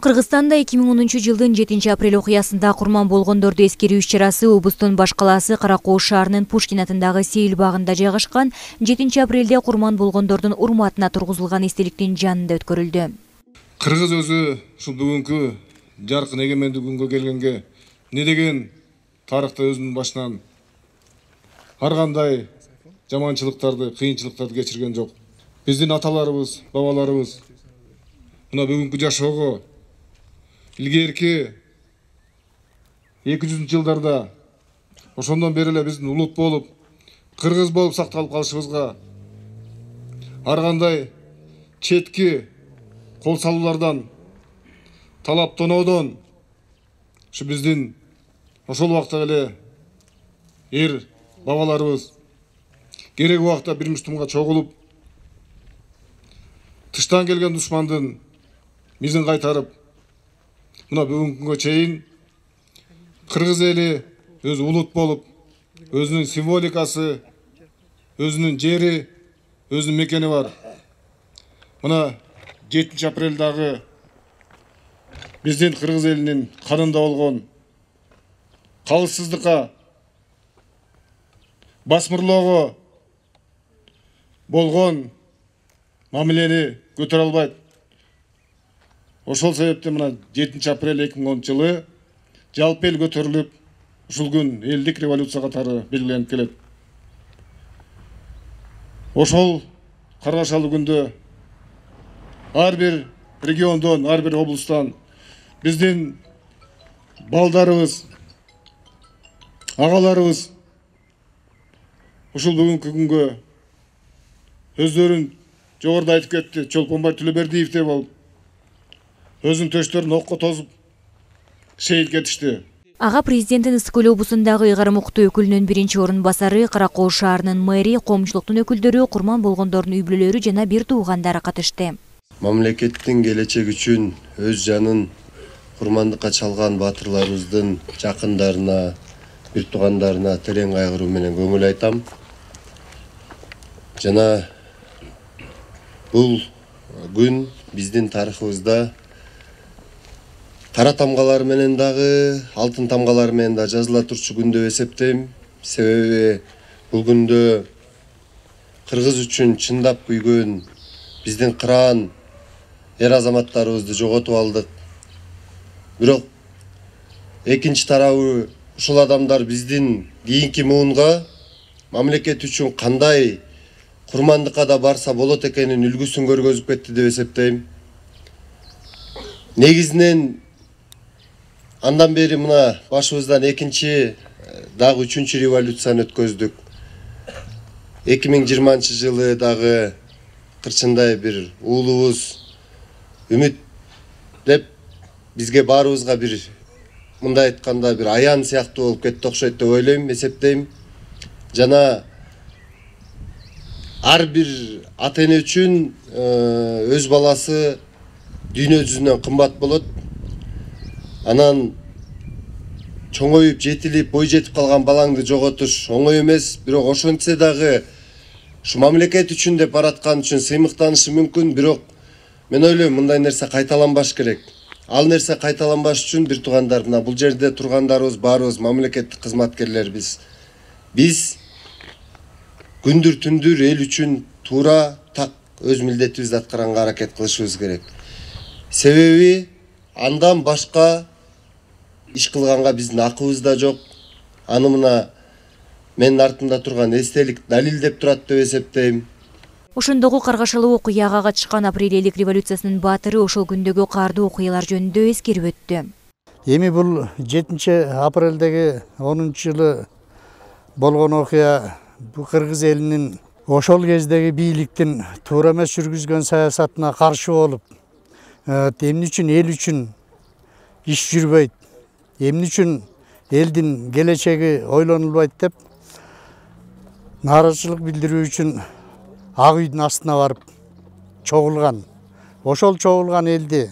Кыргызстанда 2010-жылдын 7 апрель окуясында курман болгондорду эскерүү иш-чарасы облустун баш калаасы Кара Коош шаарынын Пушкин атындагы Сейил багында жайгашкан 7 апрелде курман болгондордун урматына тургузулган эстеликтин жанында өткөрүлдү. Кыргыз өзү ушул бүгүнкү жаркын эгемендик күнгө келгенге не деген тарыхта өзүнүн башынан ар кандай жаманчылыктарды, кыйынчылыктарды кечирген жок. Биздин аталарыбыз, бабаларыбыз мына бүгүнкү жашоого илгерки 200 жылдарда ошондон бери эле биздин улут болуп, кыргыз болуп сакталып калышыбызга ар кандай четки кол салуулардан, талаптоноодон ушу биздин ошол убакта эле эр бабаларыбыз керек убакта бир муштумга чогулуп, тыштан келген душмандын мизин кайтарып, мына бүгүнкү күнгө чейин кыргыз эли өзү улут болуп, өзүнүн символикасы, өзүнүн жери, өзүнүн мекени бар. Мына 7 апрелдагы биздин кыргыз элинин канында болгон калыссыздыкка, басмырлоого болгон мамилени көтөрө албайт. Ошол себептен мына 7 апрель 2010 жылы жалпы эл көтөрүлүп, ушул күн элдик революция катары белгиленип келет. Ошол каргашалуу күндө ар бир региондон, ар бир облустан биздин балдарыбыз, агаларыбыз ушул бүгүнкү күнгө өздөрүн жогоруда айтып кетти, Чолпонбай Төлөбердиевдей болуп, өзүнүн төштөрүн окко тосуп шейит кетишти. Ага президенттин Ысык Көл облусундагы ыйгарым укуктуу өкүлүнүн биринчи орун басары, Кара Коош шаарынын мэри, коомчулуктун өкүлдөрү, курман болгондордун үй бүлөлөрү жана бир туугандары катышты. Мамлекеттин келечеги үчүн өз жанын курмандыкка чалган баатырларыбыздын жакындарына, бир туугандарына терең кайгыруу менен көңүл айтам. Жана бул күн биздин тарыхыбызда кара тамгалар менен дагы, алтын тамгалар менен да жазыла турчу күн деп эсептейм. Себеби бул күндө кыргыз үчүн чындап күйгөн биздин кыраан эр азаматтарыбызды жоготуп алдык. Бирок экинчи тарабы ушул адамдар биздин кийинки муунга мамлекет үчүн кандай курмандыкка да барса болот экенин үлгүсүн көргөзүп кетти деп эсептейм. Негизинен андан бери мына башыбыздан экинчи дагы үчүнчү революцияны өткөздүк. 2020 жылы дагы кырчындай бир уулубуз үмүт деп бизге баарыбызга бир мындай айтканда бир аян сыяктуу болуп кетти окшойт деп ойлойм, эсептейм. Жана ар бир ата эне үчүн өз баласы дүйнө жүзүнөн кымбат болот. Анан чоңоюп, жетилип, бой жетип калган балаңды жоготуш оңой эмес, бирок ошентсе дагы ушу мамлекет үчүн деп бараткан үчүн сыймыктанышы мүмкүн, бирок мен ойлойм мындай нерсе кайталанбаш керек. Ал нерсе кайталанбаш үчүн бир туугандар, мына бул жерде тургандарыбыз баарыбыз мамлекеттик кызматкерлербиз. Биз күндүр түндүр эл үчүн туура так өз милдетибизди аткаранга аракет кылышыбыз керек. Себеби андан башка иш кылганга биздин акыбыз да жок. Аны мына менин артымда турган эстелик далилдеп турат деп эсептейм. Ошондогу каргашалуу окуяга катышкан апрель элдик революциясынын баатыры ошол күндөгү каардуу окуялар жөнүндө эскерип өттү. Эми бул 7 апрелдеги 10-жылы болгон окуя бул кыргыз элинин ошол кездеги бийликтин туура эмес жүргүзгөн саясатына каршы болуп, эмне үчүн эл үчүн иш жүрбөйт, эмне үчүн элдин келечеги ойлонулбайт деп нааразычылык билдирүү үчүн Ак үйдүн астына барып чогулган. Ошол чогулган элди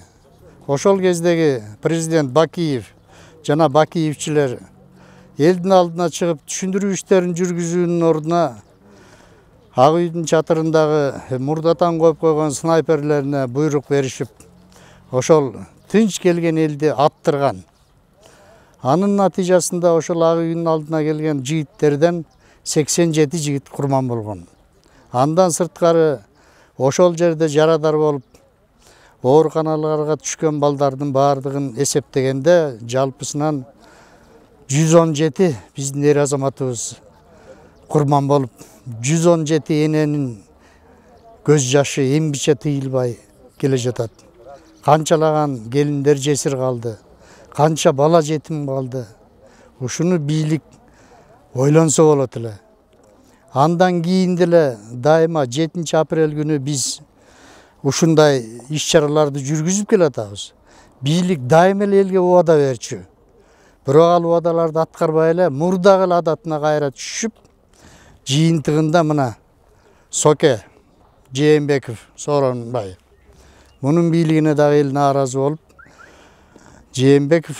ошол кездеги президент Бакиев жана Бакиевчилер элдин алдына чыгып түшүндүрүү иштерин жүргүзүүнүн ордуна Ак үйдүн чатырындагы мурдатан коюп койгон снайперлерине буйрук беришип, ошол тынч келген элди аттырган. Анын натыйжасында ошол ак үйдүн алдына келген жигиттерден 87 жигит курман болгон. Андан сырткары ошол жерде жарадар болуп, ооруканаларга түшкөн балдардын баардыгын эсептегенде жалпысынан 117 биздин эр азаматыбыз курман болуп, 117 эненин көз жашы эмгиче тыйылбай келе жатат. Канчалаган келиндер жесир калды, канча бала жетим калды. Ушуну бийлик ойлонсо болот эле. Андан кийин деле дайыма 7 апрель күнү биз ушундай иш-чараларды жүргүзүп келатабыз. Бийлик дайыма элге убада берчү. Бирок ал убадаларды аткарбай эле мурдагы адатына кайра түшүп, жыйынтыгында мына Соке Жээнбеков Сооронбай. Мунун бийлигине дагы эл нааразы болуп, Жээнбеков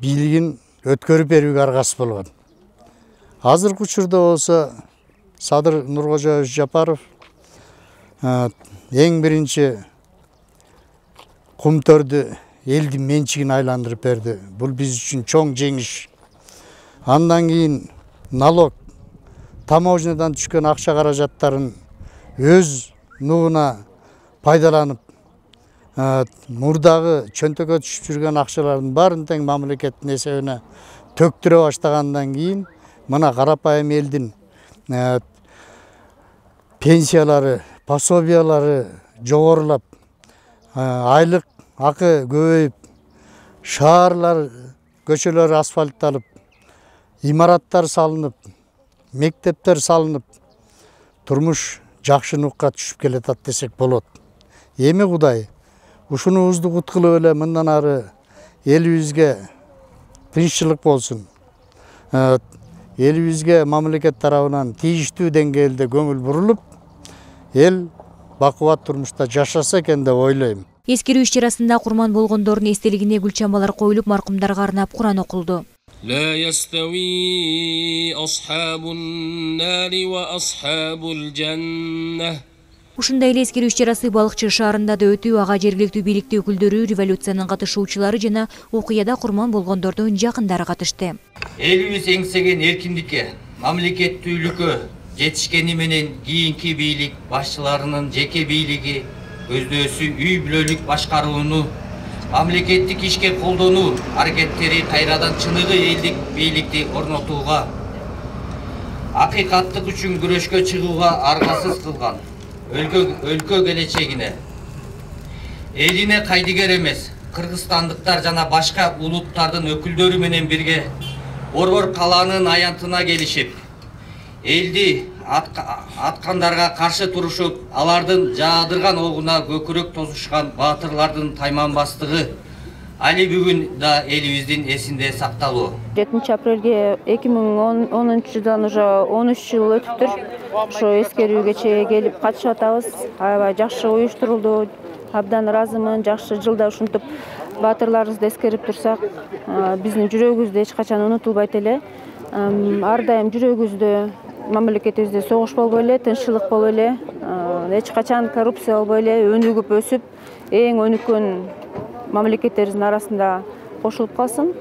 бийлигин өткөрүп берүүгө аргасыз болгон. Азыркы учурда болсо Садыр Нуркожоевич Жапаров эң биринчи кумтөрдү элдин менчигине айландырып берди. Бул биз үчүн чоң жеңиш. Андан кийин налог, таможнядан түшкөн акча каражаттарын өз нугуна пайдаланып, мурдагы чөнтөккө түшүп жүргөн акчалардын баарын тең мамлекеттин эсебине төктүрө баштагандан кийин мына карапайым элдин пенсиялары, пособиялары жогорулап, айлык акы көбөйүп, шаарлар, көчөлөр асфальтталып, имараттар салынып, мектептер салынып, турмуш жакшы нукка түшүп келатат десек болот. Эми Кудай ушунубузду куткылап эле мындан ары элибизге тынччылык болсун. Элибизге мамлекет тарабынан тийиштүү деңгээлде көңүл бурулуп, эл бакубат турмушта жашаса экен деп ойлойм. Эскерүү иш-чарасында курман болгондордун эстелигине гүл чамалар коюлуп, маркумдарга арнап Куран окулду. لا يستوي أصحاب النار وأصحاب الجنة. Ушундай эле эскерүү иш-чарасы Балыкчы шаарында да өтүү, ага жергиликтүү бийликтин өкүлдөрү, революциянын катышуучулары жана окуяда курман болгондордун жакындары катышты. Элибиз эңсеген эркиндикке, мамлекеттүүлүккө жетишкени менен кийинки бийлик башчыларынын жеке бийлиги көздөсү үй бүлөлүк башкарууну, мамлекеттик ишке колдонуу аракеттери кайрадан чыныгы элдик бийликти орнотууга, акыйкаттык үчүн күрөшкө чыгууга аргасыз кылган. Өлкө келечегине, элине кайдыгер эмес, кыргызстандыктар жана башка улуттардын өкүлдөрү менен бирге Борбор калаанын аянтына келишип, элди аткандарга каршы турушуп, алардын жаадырган огуна көкүрөк тосушкан баатырлардын тайманбастыгы али бүгүн да элибиздин эсинде сакталуу. 7 апрелге 2010 жылдан уже 13 жыл өтүптүр. Ошо эскерүүгө келип катышып атабыз. Аябай жакшы уюштурулду. Абдан ыраазымын. Жакшы жылда ушинтип баатырларыбызды эскерип турсак, биздин жүрөгүбүздө эч качан унутулбайт эле. Ар дайым жүрөгүбүздө мамлекетибизде согуш болбой эле, тынччылык болбой эле, эч качан коррупция болбой эле, өнүгүп өсүп, эң өнүккөн мамлекеттерибиздин арасында кошулуп калсын.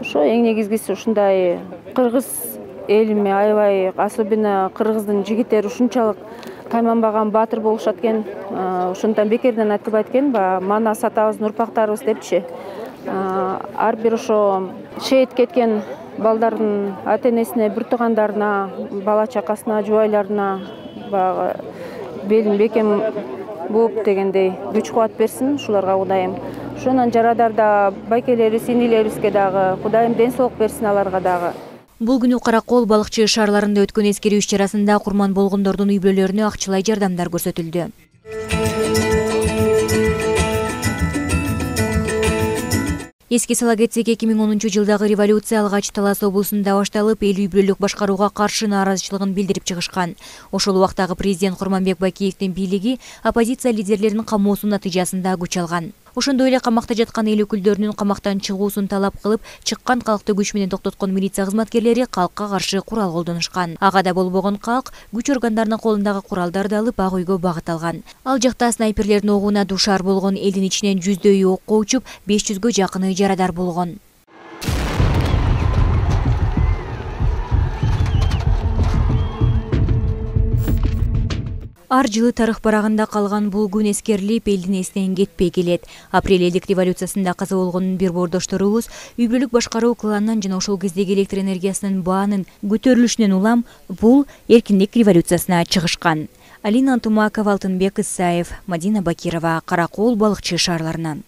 Ошо эң негизгиси ушундай кыргыз элиме аябай, особенно кыргыздын жигиттери ушунчалык тайманбаган баатыр болушат экен. Ошондон бекерден айтылбайт экен, манас атабыздын урпактарыбыз депчи. Ар бир ошо шейит кеткен балдардын ата-энесине, бир туугандарына, бала чакасына, жубайларына белин бекем бууп дегендей күч кубат берсин ушуларга Кудайым. Ошонун жарадарда байкелерибиз, инилерибизге дагы Кудайым ден соолук берсин аларга дагы. Бул күнү Каракол, Балыкчы шаарларында өткөн эскерүү иш-чарасында курман болгондордун үй бүлөлөрүнө акчалай жардамдар көрсөтүлдү. Эске сала кетсек, 2010 жылдагы революция алгач Талас облусунда башталып, эл үй бүлөлүк башкарууга каршы нааразычылыгын билдирип чыгышкан. Ошол убактагы президент Курманбек Бакиевдин бийлиги оппозиция лидерлеринин камоосунун натыйжасында күч алган. Ошондой эле камакта жаткан эл өкүлдөрүнүн камактан чыгуусун талап кылып, чыккан калкты күч менен токтоткон милиция кызматкерлери калкка каршы курал колдонушкан. Ага да болбогон калк күч органдарынын колундагы куралдарды алып ак үйгө багыт алган. Ал жакта снайперлердин огуна дуушар болгон элдин ичинен 100дөй окко учуп, 500гө жакыны жарадар болгон. Ар жылы тарых барагында калган бул күн эскерилип, элдин эсинен кетпей келет. Апрель элдик революциясында каза болгон бир бордошторубуз үй бүлүк башкаруу кланынан жана ошол кездеги электр энергиясынын баанын көтөрүлүшүнөн улам бул эркиндик революциясына чыгышкан. Алина Антумакова, Алтынбек Исаев, Мадина Бакирова, Каракол балыкчы шаарларынан.